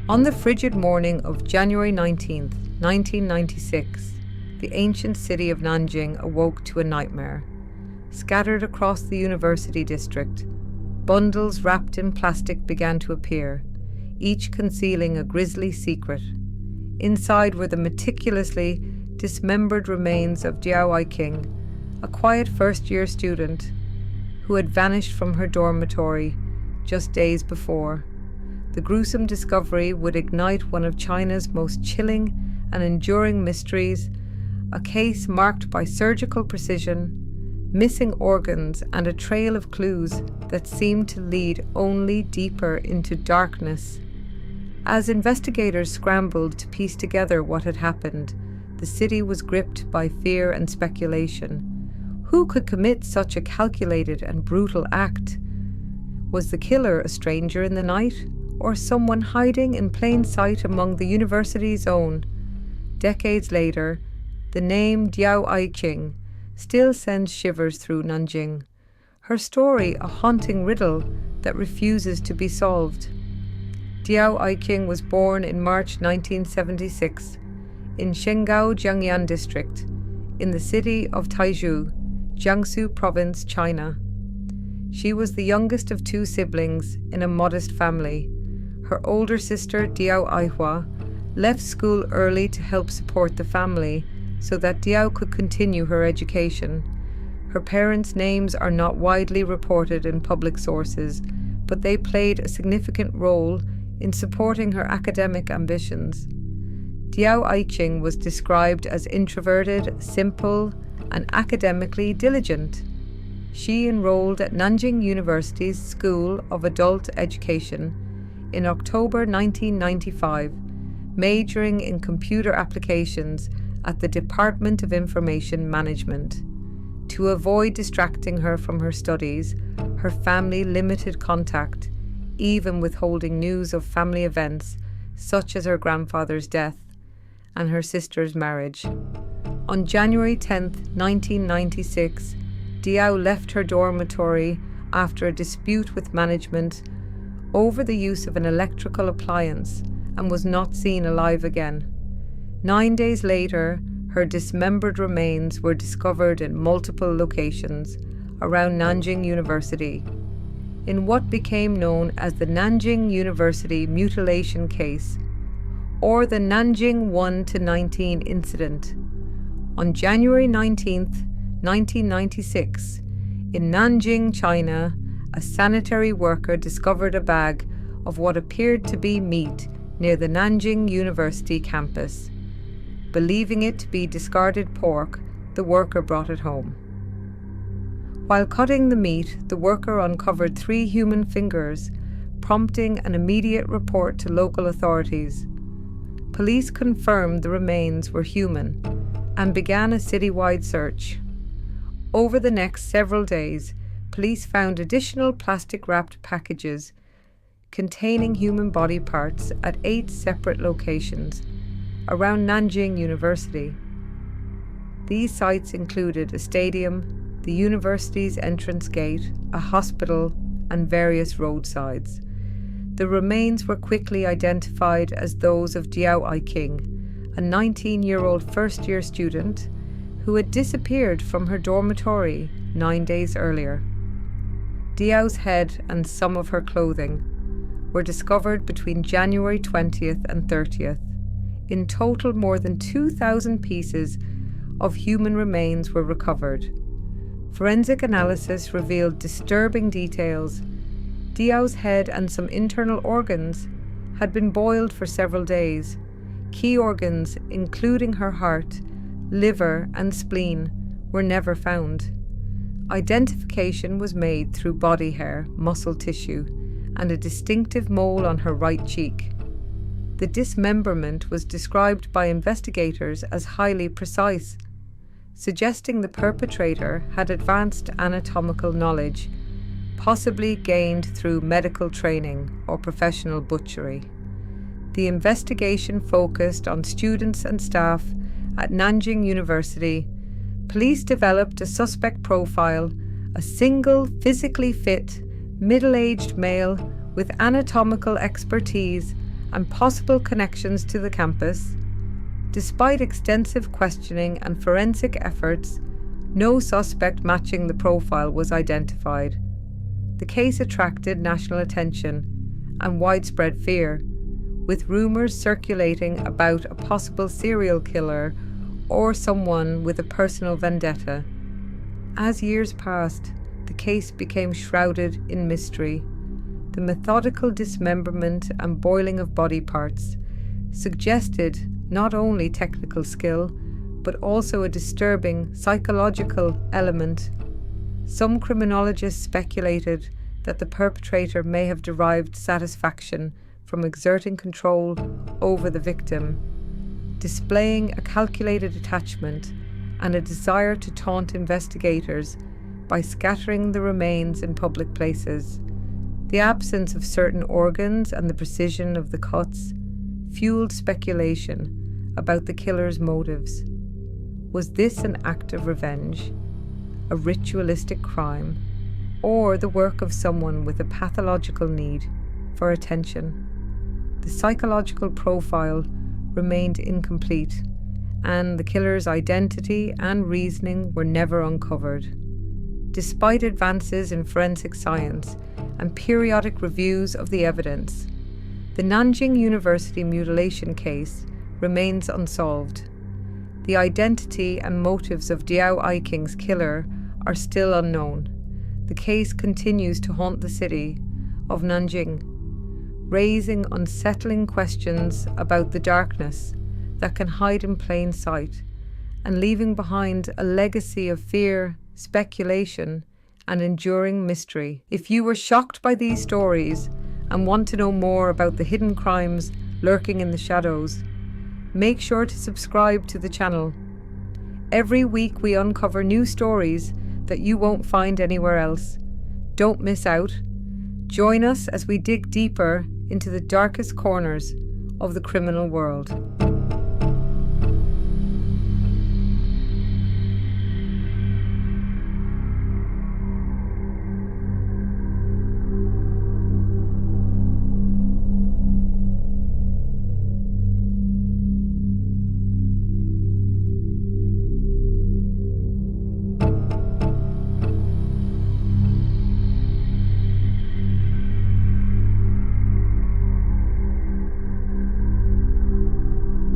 On the frigid morning of January 19th, 1996, the ancient city of Nanjing awoke to a nightmare. Scattered across the university district, bundles wrapped in plastic began to appear, each concealing a grisly secret. Inside were the meticulously dismembered remains of Diao Aiqing, a quiet first-year student who had vanished from her dormitory just days before. The gruesome discovery would ignite one of China's most chilling and enduring mysteries, a case marked by surgical precision, missing organs, and a trail of clues that seemed to lead only deeper into darkness. As investigators scrambled to piece together what had happened, the city was gripped by fear and speculation. Who could commit such a calculated and brutal act? Was the killer a stranger in the night, or someone hiding in plain sight among the university's own? Decades later, the name Diao Aiqing still sends shivers through Nanjing, her story a haunting riddle that refuses to be solved. Diao Aiqing was born in March 1976 in Shengao Jiangyan district, in the city of Taizhou, Jiangsu province, China. She was the youngest of two siblings in a modest family. Her older sister, Diao Aihua, left school early to help support the family so that Diao could continue her education. Her parents' names are not widely reported in public sources, but they played a significant role in supporting her academic ambitions. Diao Aiqing was described as introverted, simple, and academically diligent. She enrolled at Nanjing University's School of Adult Education in October 1995, majoring in computer applications at the Department of Information Management. To avoid distracting her from her studies, her family limited contact, even withholding news of family events such as her grandfather's death and her sister's marriage. On January 10, 1996, Diao left her dormitory after a dispute with management over the use of an electrical appliance and was not seen alive again. 9 days later, her dismembered remains were discovered in multiple locations around Nanjing University, in what became known as the Nanjing University mutilation case, or the Nanjing 1-19 incident. On January 19, 1996, in Nanjing, China, a sanitary worker discovered a bag of what appeared to be meat near the Nanjing University campus. Believing it to be discarded pork, the worker brought it home. While cutting the meat, the worker uncovered 3 human fingers, prompting an immediate report to local authorities. Police confirmed the remains were human and began a citywide search. Over the next several days, police found additional plastic-wrapped packages containing human body parts at 8 separate locations around Nanjing University. These sites included a stadium, the university's entrance gate, a hospital, and various roadsides. The remains were quickly identified as those of Diao Aiqing, a 19-year-old first-year student who had disappeared from her dormitory 9 days earlier. Diao's head and some of her clothing were discovered between January 20th and 30th. In total, more than 2,000 pieces of human remains were recovered. Forensic analysis revealed disturbing details. Diao's head and some internal organs had been boiled for several days. Key organs, including her heart, liver, and spleen, were never found. Identification was made through body hair, muscle tissue, and a distinctive mole on her right cheek. The dismemberment was described by investigators as highly precise, suggesting the perpetrator had advanced anatomical knowledge, possibly gained through medical training or professional butchery. The investigation focused on students and staff at Nanjing University. Police developed a suspect profile, a single physically fit, middle-aged male with anatomical expertise and possible connections to the campus, despite extensive questioning and forensic efforts, no suspect matching the profile was identified. The case attracted national attention and widespread fear, with rumours circulating about a possible serial killer or someone with a personal vendetta. As years passed, the case became shrouded in mystery. The methodical dismemberment and boiling of body parts suggested not only technical skill, but also a disturbing psychological element. Some criminologists speculated that the perpetrator may have derived satisfaction from exerting control over the victim, displaying a calculated attachment and a desire to taunt investigators by scattering the remains in public places. The absence of certain organs and the precision of the cuts fueled speculation about the killer's motives. Was this an act of revenge, a ritualistic crime, or the work of someone with a pathological need for attention? The psychological profile remained incomplete, and the killer's identity and reasoning were never uncovered. Despite advances in forensic science and periodic reviews of the evidence, the Nanjing University mutilation case remains unsolved. The identity and motives of Diao Aiqing's killer are still unknown. The case continues to haunt the city of Nanjing, raising unsettling questions about the darkness that can hide in plain sight and leaving behind a legacy of fear, speculation, and enduring mystery. If you were shocked by these stories and want to know more about the hidden crimes lurking in the shadows, make sure to subscribe to the channel. Every week we uncover new stories that you won't find anywhere else. Don't miss out. Join us as we dig deeper into the darkest corners of the criminal world.